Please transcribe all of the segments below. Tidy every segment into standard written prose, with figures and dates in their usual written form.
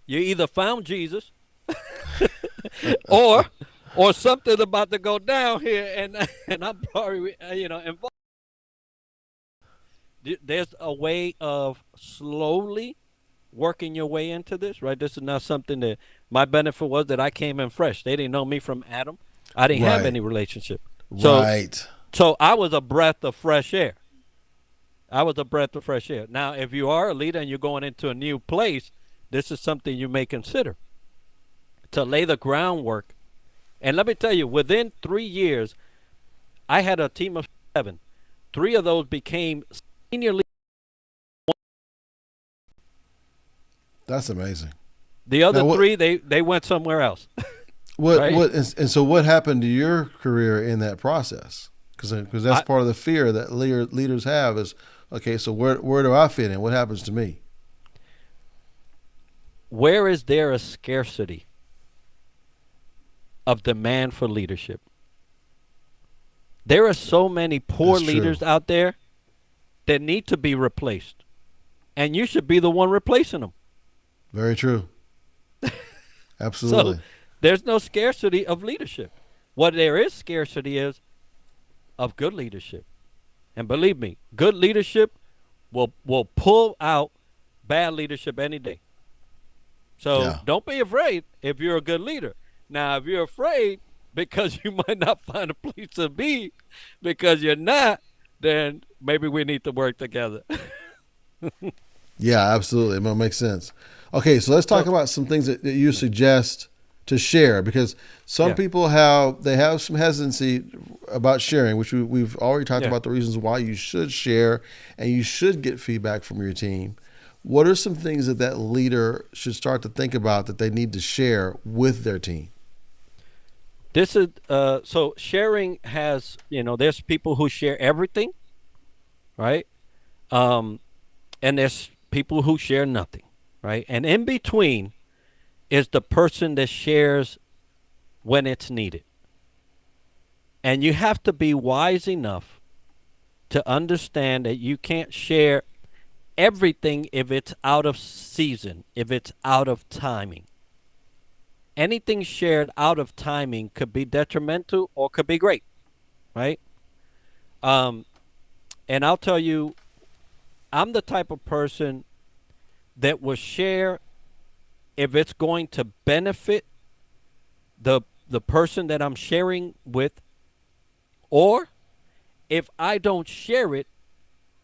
You either found Jesus or something about to go down here, and I'm probably involved. There's a way of slowly working your way into this, right? This is not something that my benefit was that I came in fresh. They didn't know me from Adam. I didn't have Right. any relationship. So Right. so I was a breath of fresh air. I was a breath of fresh air. Now, if you are a leader and you're going into a new place, this is something you may consider to lay the groundwork. And let me tell you, within 3 years, I had a team of 7. 3 of those became senior leaders. That's amazing. The Now other what 3, they went somewhere else, what right? what and so what happened to your career in that process? Because that's I, part of the fear that leaders have is, okay, so where do I fit in? What happens to me? where is there a scarcity of demand for leadership? There are so many poor That's true. leaders out there that need to be replaced, and you should be the one replacing them. Very true. So Absolutely. there's no scarcity of leadership. What there is scarcity is of good leadership. And believe me, good leadership will pull out bad leadership any day. So Yeah. don't be afraid if you're a good leader. Now, if you're afraid because you might not find a place to be because you're not, then maybe we need to work together. Yeah, absolutely. It makes sense. Okay, so let's talk So, about some things that you suggest to share because some yeah, people have some hesitancy about sharing, which we've already talked yeah. about the reasons why you should share and you should get feedback from your team. What are some things that leader should start to think about that they need to share with their team? This is so sharing has, there's people who share everything, right? Um, and there's people who share nothing, right? And in between is the person that shares when it's needed. And you have to be wise enough to understand that you can't share everything if it's out of season, if it's out of timing. Anything shared out of timing could be detrimental or could be great, right? Um, and I'll tell you, I'm the type of person that will share if it's going to benefit the person that I'm sharing with, or if I don't share it,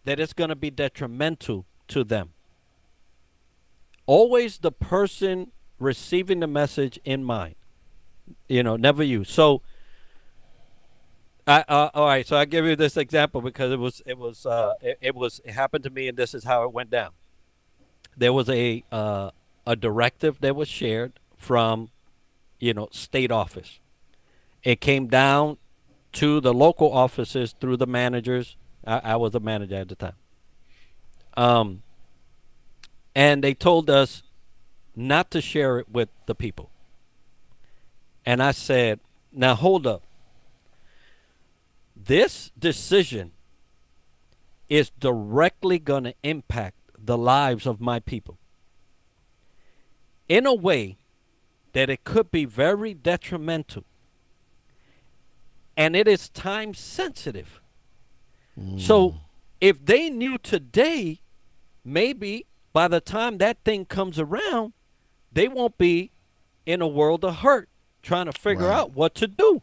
that it's going to be detrimental to them. Always the person receiving the message in mind. Never you. So, all right. So I give you this example because it happened to me, and this is how it went down. There was a directive that was shared from state office. It came down to the local offices through the managers. I was a manager at the time. Um, and they told us not to share it with the people. And I said, now hold up. This decision is directly going to impact the lives of my people in a way that it could be very detrimental. And it is time sensitive. So if they knew today, maybe by the time that thing comes around, they won't be in a world of hurt trying to figure Right. out what to do.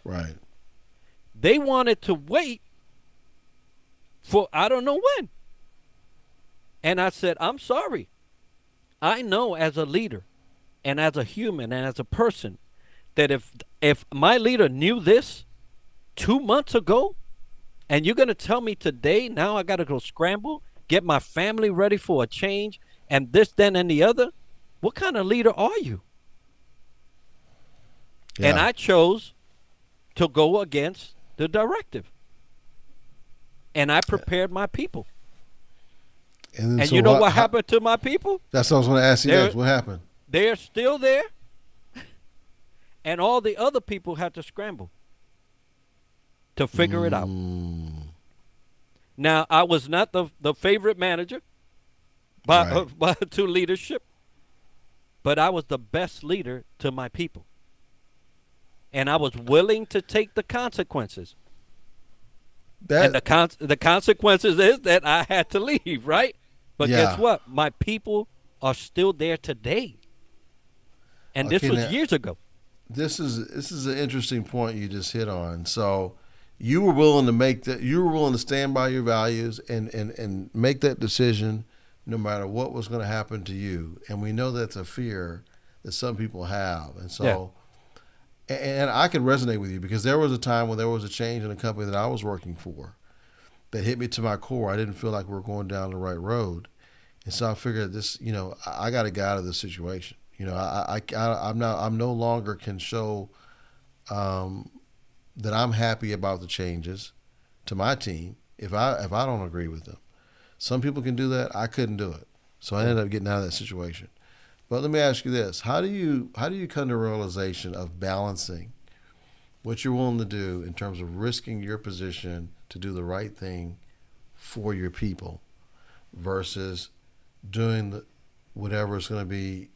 Right. They wanted to wait for I don't know when. And I said, I'm sorry. I know as a leader and as a human and as a person that if my leader knew this 2 months ago, and you're going to tell me today, now I got to go scramble, get my family ready for a change, and this, then, and the other, what kind of leader are you? And Yeah. I chose to go against the directive. And I prepared my people. And then And so you know what? what happened to my people? That's what I was going to ask you They're next. What happened? they're still there, and all the other people had to scramble to figure it out. Mm, Now, I was not the favorite manager right. by to leadership, but I was the best leader to my people. And I was willing to take the consequences. And That the consequences is that I had to leave, right? But guess yeah. what? My people are still there today. And this Okay, was now years ago. this is an interesting point you just hit on. So you were willing to make that. You were willing to stand by your values and make that decision, no matter what was going to happen to you. And we know that's a fear that some people have. And Yeah. so, and I can resonate with you because there was a time when there was a change in a company that I was working for that hit me to my core. I didn't feel like we were going down the right road. And so I figured this, I got to get out of this situation. I'm no longer can show um, that I'm happy about the changes to my team if I don't agree with them. Some people can do that. I couldn't do it, so I Yeah. ended up getting out of that situation. But let me ask you this: how do you come to a realization of balancing what you're willing to do in terms of risking your position to do the right thing for your people versus doing whatever is going to be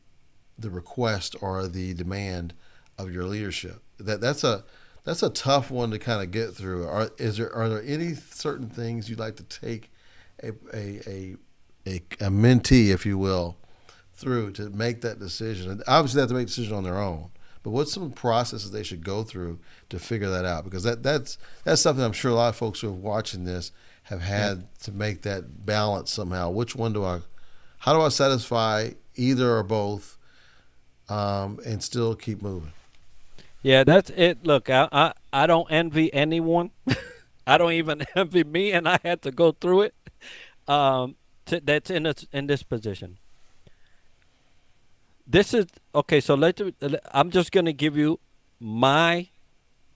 the request or the demand of your leadership. That's a tough one to kind of get through. Are there any certain things you'd like to take a a mentee, if you will, through to make that decision? And obviously, they have to make a decision on their own. But what's some processes they should go through to figure that out? Because that's something I'm sure a lot of folks who are watching this have Yeah. had to make that balance somehow. Which one how do I satisfy either or both, and still keep moving? Yeah, that's it. Look, I don't envy anyone. I don't even envy me, and I had to go through it. That's in this position. This is okay. So I'm just gonna give you my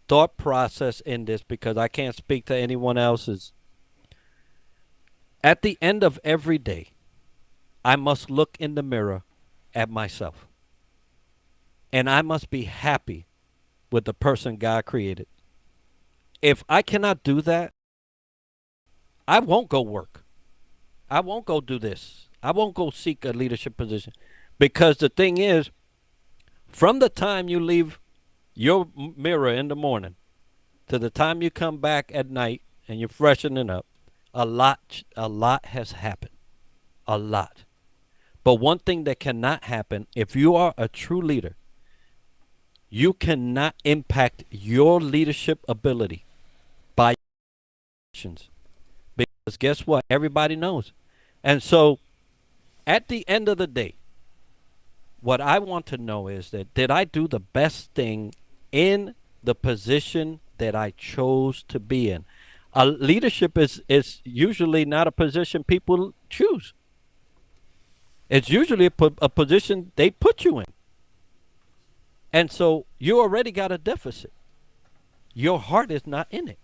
thought process in this because I can't speak to anyone else's. At the end of every day, I must look in the mirror at myself, and I must be happy with the person God created. If I cannot do that, I won't go work. I won't go do this. I won't go seek a leadership position. Because the thing is, from the time you leave your mirror in the morning to the time you come back at night and you're freshening up, a lot has happened. A lot. But one thing that cannot happen, if you are a true leader, you cannot impact your leadership ability by your actions. Because guess what? Everybody knows. And so at the end of the day, what I want to know is that did I do the best thing in the position that I chose to be in? Leadership is usually not a position people choose. It's usually a position they put you in. And so you already got a deficit. Your heart is not in it.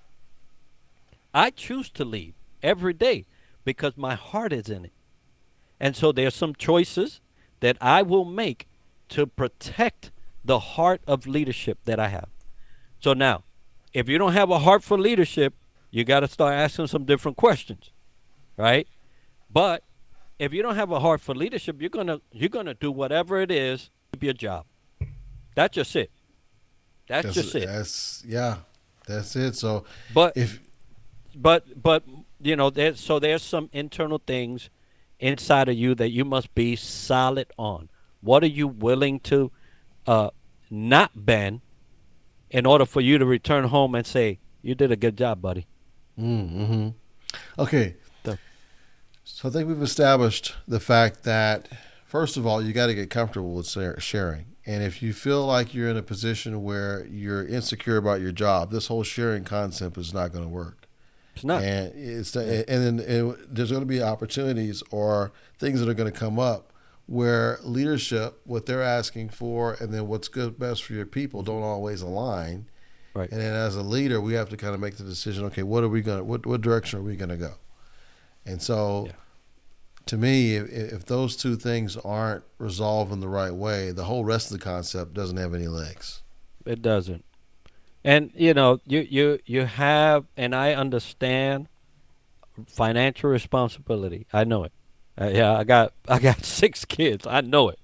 I choose to lead every day because my heart is in it. And so there's some choices that I will make to protect the heart of leadership that I have. So now, if you don't have a heart for leadership, you got to start asking some different questions, right? But if you don't have a heart for leadership, you're gonna do whatever it is to keep your job. That's just it. That's That's just it. that's yeah, that's it. So But if but there's some internal things inside of you that you must be solid on. What are you willing to uh, not bend in order for you to return home and say you did a good job, buddy? mm-hmm. Okay, So, so I think we've established the fact that first of all, you got to get comfortable with sharing. And if you feel like you're in a position where you're insecure about your job, this whole sharing concept is not going to work. it's not. And Yeah. and then there's going to be opportunities or things that are going to come up where leadership, what they're asking for, and then what's good best for your people don't always align. Right. And then as a leader, we have to kind of make the decision. Okay, what direction are we gonna go? And so, Yeah. to me, if those two things aren't resolved in the right way, the whole rest of the concept doesn't have any legs. It doesn't. And you have, and I understand financial responsibility. I know it. Yeah, I got 6 kids. I know it,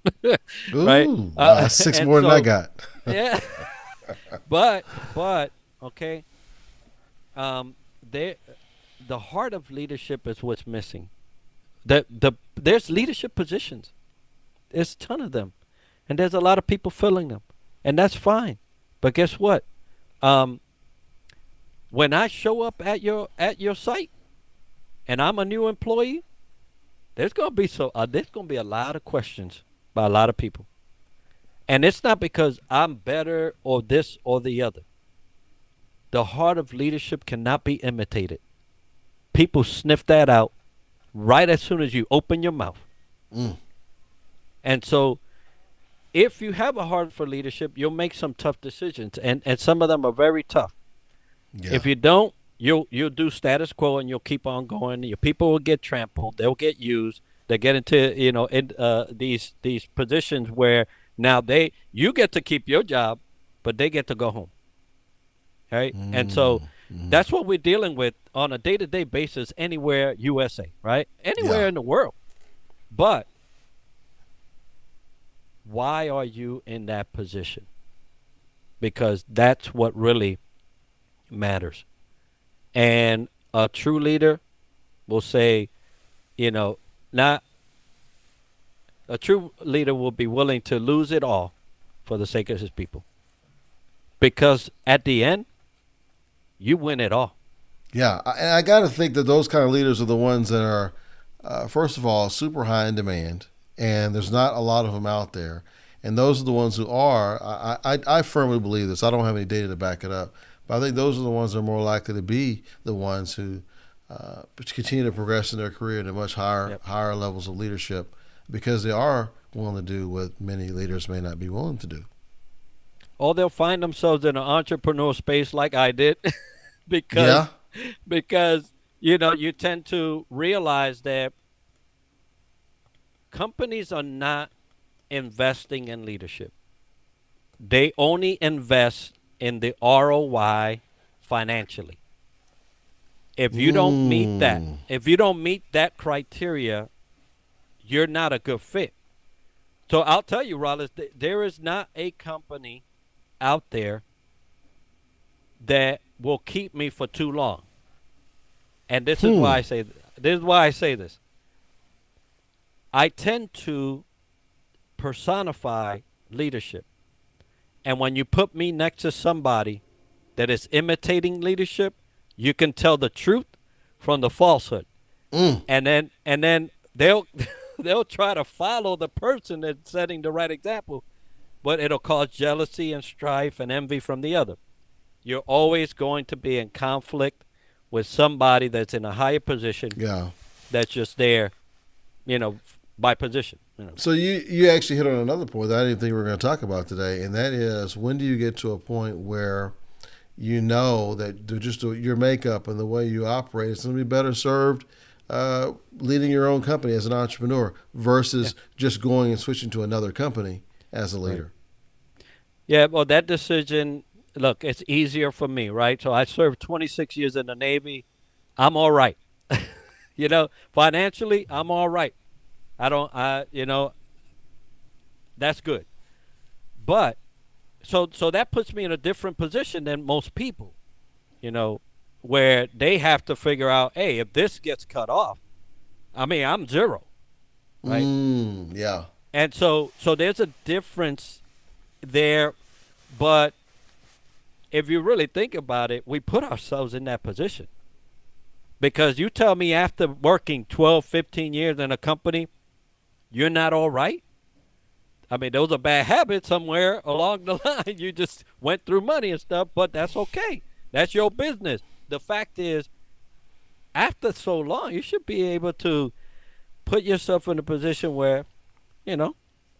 right? Ooh, wow, that's six And more than I so got. yeah, but okay, they the heart of leadership is what's missing. There's leadership positions. There's a ton of them, and there's a lot of people filling them, and that's fine. But guess what? Um, when I show up at your site and I'm a new employee, there's gonna be a lot of questions by a lot of people, and it's not because I'm better or this or the other. The heart of leadership cannot be imitated. People sniff that out right as soon as you open your mouth. Mm, And so if you have a heart for leadership, you'll make some tough decisions, and some of them are very tough. yeah. If you don't, you'll do status quo and you'll keep on going. Your people will get trampled. They'll get used. They get into these positions where now you get to keep your job, but they get to go home. Right, and so Mm, mm, that's what we're dealing with on a day-to-day basis anywhere USA, right? yeah. Anywhere in the world. But why are you in that position? Because that's what really matters. And a true leader will say, you know, not a true leader will be willing to lose it all for the sake of his people. Because at the end, you win it all. Yeah, and I got to think that those kind of leaders are the ones that are, first of all, super high in demand, and there's not a lot of them out there. And those are the ones who are. I firmly believe this. I don't have any data to back it up, but I think those are the ones that are more likely to be the ones who continue to progress in their career to much Yep. higher levels of leadership because they are willing to do what many leaders may not be willing to do. Or they'll find themselves in an entrepreneur space like I did Yeah. because you tend to realize that companies are not investing in leadership. They only invest in the ROI financially. If you don't meet that, Mm. if you don't meet that criteria, you're not a good fit. So I'll tell you, Rollins, there is not a company out there that will keep me for too long. And this is Hmm. why I say this. I tend to personify leadership. And when you put me next to somebody that is imitating leadership, you can tell the truth from the falsehood. Mm. And then they'll they'll try to follow the person that's setting the right example, but it'll cause jealousy and strife and envy from the other. You're always going to be in conflict with somebody that's in a higher position Yeah. that's just there, by position. So you actually hit on another point that I didn't think we were going to talk about today, and that is when do you get to a point where you know that just your makeup and the way you operate is going to be better served leading your own company as an entrepreneur Yeah. versus just going and switching to another company as a Right. leader. Yeah, well, that decision, look, it's easier for me, right? So I served 26 years in the Navy. I'm all right. Financially, I'm all right. I don't, that's good. But so that puts me in a different position than most people, you know, where they have to figure out, hey, if this gets cut off, I mean, I'm zero, right? Mm, yeah. And so there's a difference there, but if you really think about it, we put ourselves in that position. Because you tell me after working 12, 15 years in a company, you're not all right. I mean, those are bad habits somewhere along the line. You just went through money and stuff, but that's okay. That's your business. The fact is, after so long, you should be able to put yourself in a position where, you know,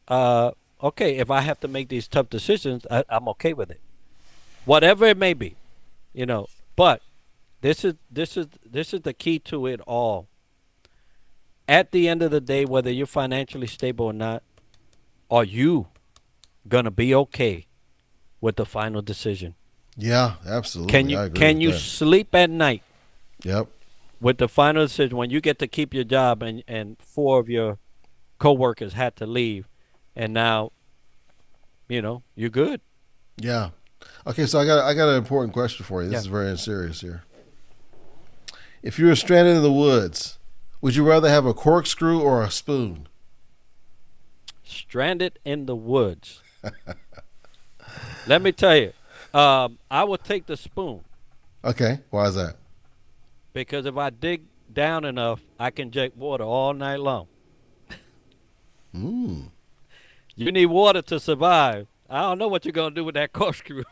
uh, okay, if I have to make these tough decisions, I'm okay with it, whatever it may be, you know. But this is the key to it all. At the end of the day, whether you're financially stable or not, are you gonna be okay with the final decision? Yeah, Can absolutely. you I agree can with you that. sleep at night Yep. with the final decision when you get to keep your job and four of your coworkers had to leave, and now you're good. Yeah. Okay, so I got an important question for you. This Yeah. is very serious here. If you were stranded in the woods, would you rather have a corkscrew or a spoon? Stranded in the woods. Let me tell you, I would take the spoon Okay, why is that? because if I dig down enough, I can drink water all night long. Mm. You need water to survive. I don't know what you're gonna do with that corkscrew.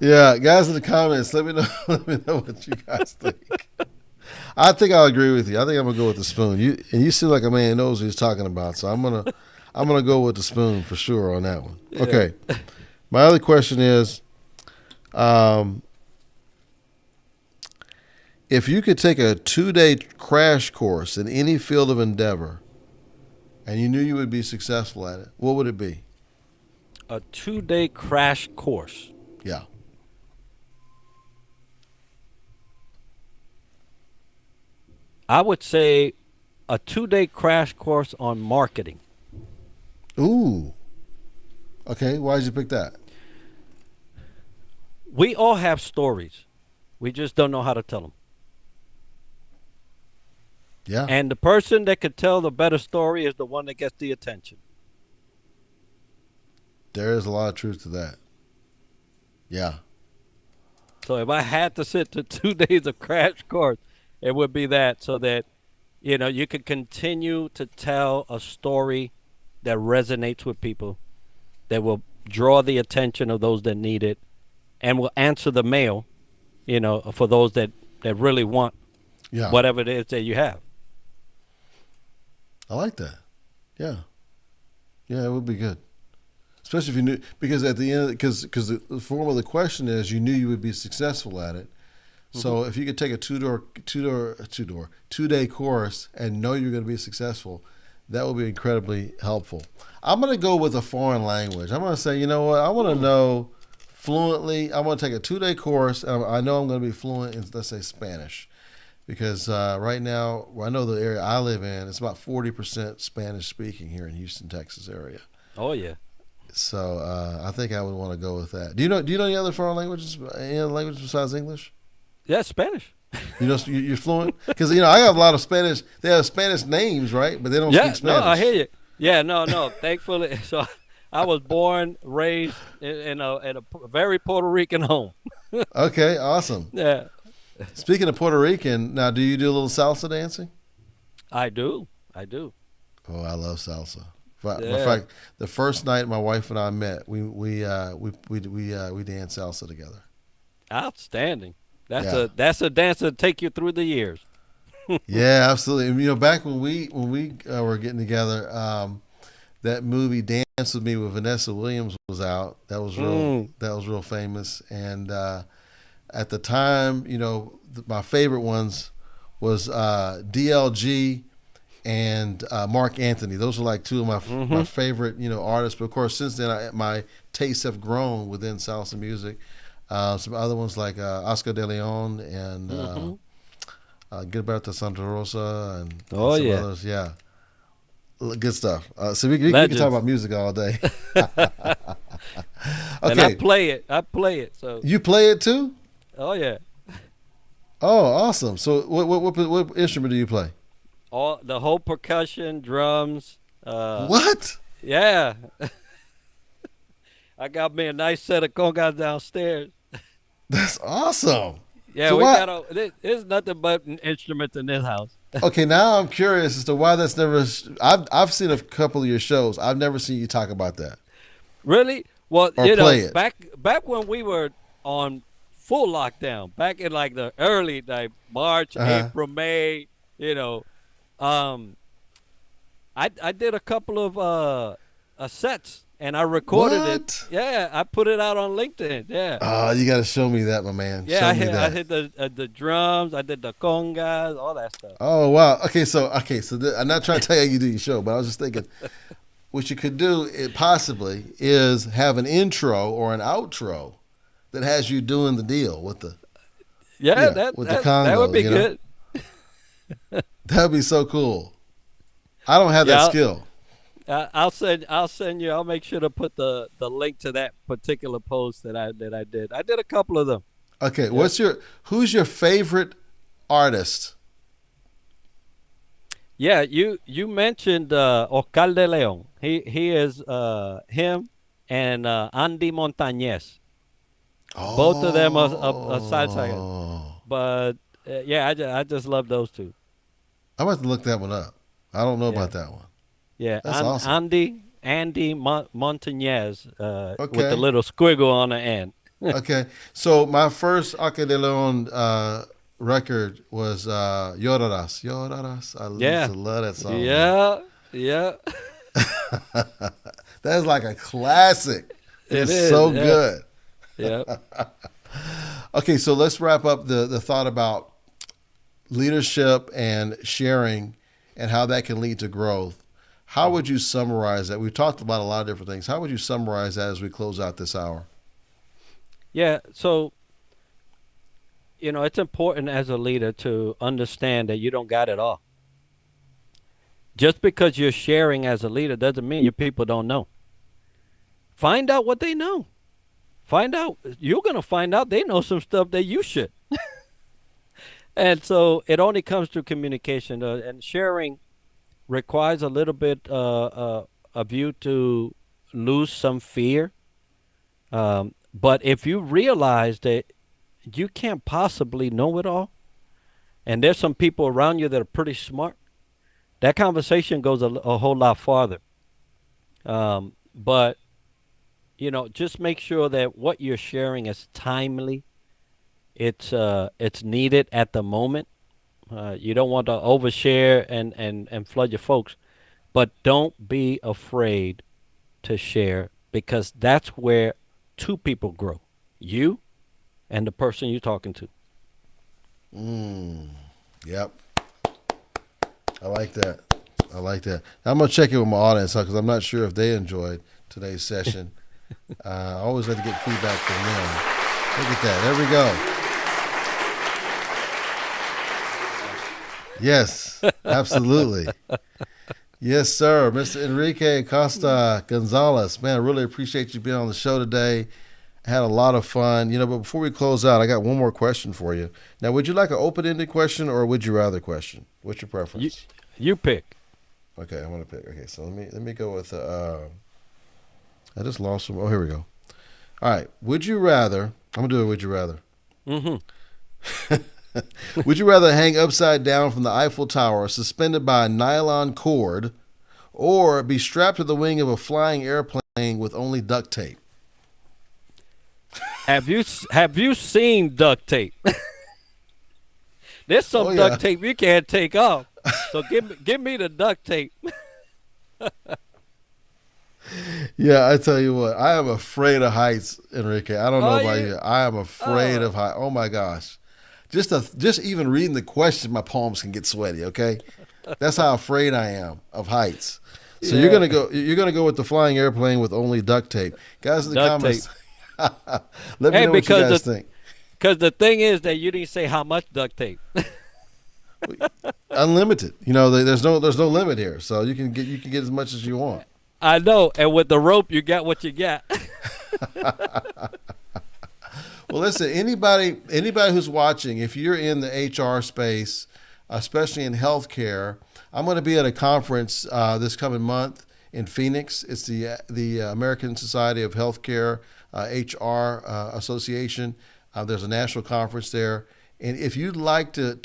Yeah, guys in the comments, let me know. Let me know what you guys think. I think I'll agree with you. I think I'm gonna go with the spoon. You seem like a man who knows what he's talking about, so I'm gonna go with the spoon for sure on that one. Yeah. Okay. My other question is, um, if you could take a 2-day crash course in any field of endeavor, and you knew you would be successful at it, what would it be? A 2-day crash course. Yeah. I would say a 2-day crash course on marketing. Ooh. Okay. Why did you pick that? We all have stories. We just don't know how to tell them. Yeah. And the person that could tell the better story is the one that gets the attention. There is a lot of truth to that. Yeah. So if I had to sit to 2 days of crash course, it would be that so that you could continue to tell a story that resonates with people, that will draw the attention of those that need it, and will answer the mail, for those that really want Yeah. whatever it is that you have. I like that. Yeah. Yeah, it would be good. Especially if you knew, because at the end, because the form of the question is you knew you would be successful at it. So if you could take a two-day course and know you're going to be successful, that would be incredibly helpful. I'm going to go with a foreign language. I'm going to say, you know what? I want to know fluently. I'm going to take a 2-day course. And I know I'm going to be fluent in, let's say, Spanish. Because right now, I know the area I live in, it's about 40% Spanish speaking here in Houston, Texas area. Oh yeah. So I think I would want to go with that. Do you know any other foreign languages? Any other languages besides English? Yeah, Spanish. You're fluent because I have a lot of Spanish. They have Spanish names, right? But they don't Yeah, speak no, I Spanish. hear you. Yeah, no. Thankfully, so I was born, raised in a very Puerto Rican home. Okay, awesome. Yeah, Speaking of Puerto Rican, now do you do a little salsa dancing? I do. I do. Oh, I love salsa. In Yeah. fact, the first night my wife and I met, we danced salsa together. Outstanding. Yeah. That's a dance that take you through the years. Yeah, absolutely. And, back when we were getting together, that movie "Dance with Me" with Vanessa Williams was out. That was real. Mm. That was real famous. And at the time, my favorite ones was DLG and Mark Anthony. Those were like two of my favorite artists. But of course, since then, my tastes have grown within salsa music. Some other ones like Oscar de Leon and Gilberto Santa Rosa and Oh some yeah. others. Yeah. Good stuff. So we can Legends. talk about music all day. And I Okay. play it. I play it. So You play it too? oh yeah. Oh, awesome. So what instrument do you play? All the whole percussion, drums. What? Yeah. I got me a nice set of congas downstairs. That's awesome. Yeah, So we why- got a. There's nothing but instruments in this house. Okay, now I'm curious as to why that's never. I've seen a couple of your shows. I've never seen you talk about that. Really? Well, Or play it. back when we were on full lockdown, back in like the early March, Uh-huh. April, May, I did a couple of sets and I recorded What? it. Yeah, I put it out on LinkedIn. Yeah. Oh, you got to show me that, my man. Yeah, show I me hit, I that. hit the drums, I did the congas, all that stuff. Oh wow. So I'm not trying to tell you how you do your show, but I was just thinking, what you could do possibly is have an intro or an outro that has you doing the deal with the Yeah, with the that would Congos. be good. That'd be so cool. I don't have that Yeah, skill. I'll send you. I'll make sure to put the link to that particular post that I did. I did a couple of them. Okay, Yeah. who's your favorite artist? Yeah, you mentioned Oscar de Leon. He is him and Andy Montañez. Both of them are salsa, Oh, but yeah, I just love those two. I'm about to look that one up. I don't know Yeah, about that one. yeah. That's awesome. Andy Montañez with the Okay, little squiggle on the end. okay. So my first Aca de Leon record was Lloraras. Lloraras. I used Yeah, to love that song, man. yeah, yeah. That's like a classic. It It's is. so Yeah, good. yeah. Okay, so let's wrap up the thought about leadership and sharing and how that can lead to growth. How would you summarize that? We've talked about a lot of different things. How would you summarize that as we close out this hour? Yeah. So it's important as a leader to understand that you don't got it all. Just because you're sharing as a leader doesn't mean your people don't know. Find out what they know. Find out. You're gonna find out they know some stuff that you should. And so it only comes through communication, and sharing requires a little bit of you to lose some fear. But if you realize that you can't possibly know it all, and there's some people around you that are pretty smart, that conversation goes a whole lot farther. But just make sure that what you're sharing is timely. It's needed at the moment. You don't want to overshare and flood your folks, but don't be afraid to share because that's where two people grow. You and the person you're talking to. Mm, yep, I like that. I like that. Now, I'm gonna check in with my audience because I'm not sure if they enjoyed today's session. I always like to get feedback from them. Look at that. There we go. Yes, absolutely. Yes, sir. Mr. Enrique Costa Gonzalez. Man, I really appreciate you being on the show today. I had a lot of fun. But before we close out, I got one more question for you. Now, would you like an open-ended question or a would you rather question? What's your You preference? you pick. Okay, I'm gonna pick. Okay, so let me go with I just lost some. Oh, here we go. All right. Would you rather? I'm gonna do a would you rather. Hmm. Would you rather hang upside down from the Eiffel Tower, suspended by a nylon cord, or be strapped to the wing of a flying airplane with only duct tape? Have you seen duct tape? There's Oh some yeah, duct tape you can't take off. So give me the duct tape. yeah. I tell you what, I am afraid of heights, Enrique. I don't know Oh about yeah. you. I am afraid Oh. of heights. Oh my gosh, just even reading the question, my palms can get sweaty. Okay, that's how afraid I am of heights. So you're Yeah. gonna go. You're gonna go with the flying airplane with only duct tape, guys. In the Duct tape. comments, let me Hey, know what you because guys think. the thing is that you didn't say how much duct tape. Unlimited. There's no limit here, so you can get as much as you want. I know, and with the rope, you got what you got. Well, listen, anybody who's watching, if you're in the HR space, especially in healthcare, I'm going to be at a conference this coming month in Phoenix. It's the American Society of Healthcare HR Association. There's a national conference there, and if you'd like to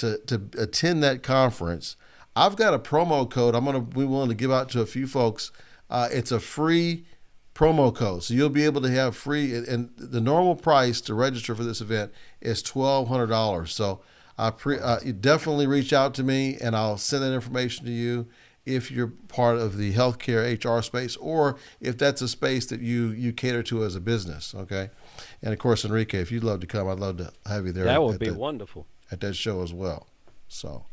attend that conference, I've got a promo code. I'm going to be willing to give out to a few folks. It's a free promo code, so you'll be able to have free. And the normal price to register for this event is $1,200. So you definitely reach out to me, and I'll send that information to you if you're part of the healthcare HR space, or if that's a space that you cater to as a business. Okay, and of course, Enrique, if you'd love to come, I'd love to have you there That would be wonderful. at that show as well. So.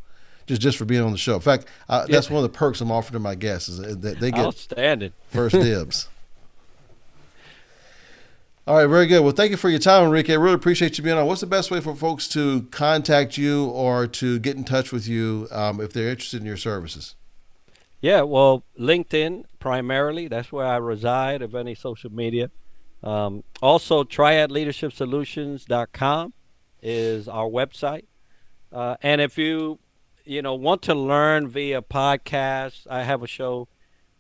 Just for being on the show. In fact, Yeah, that's one of the perks I'm offering to my guests is that they get outstanding. first dibs. All right, very good. Well, thank you for your time, Enrique. I really appreciate you being on. What's the best way for folks to contact you or to get in touch with you if they're interested in your services? Yeah, well, LinkedIn primarily. That's where I reside of any social media. Also, triadleadershipsolutions.com is our website. And if you want to learn via podcast, I have a show,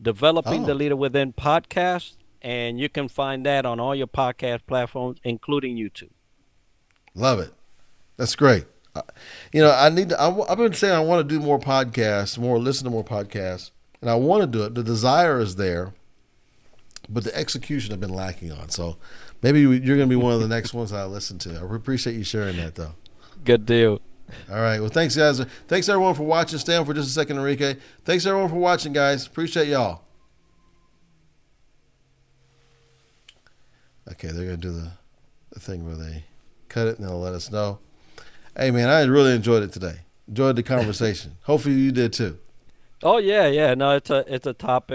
Developing the Oh, Leader Within Podcast, and you can find that on all your podcast platforms, including YouTube. love it. That's great. I need to. I've been saying I want to do more podcasts, listen to more podcasts, and I want to do it. The desire is there, but the execution I've been lacking on. So maybe you're going to be one of the next ones I listen to. I appreciate you sharing that, though. Good deal. All right. Well, thanks, guys. Thanks, everyone, for watching. Stay on for just a second, Enrique. Thanks, everyone, for watching, guys. Appreciate y'all. Okay, they're going to do the thing where they cut it and they'll let us know. Hey, man, I really enjoyed it today. Enjoyed the conversation. Hopefully you did, too. Oh yeah, yeah. No, it's a topic.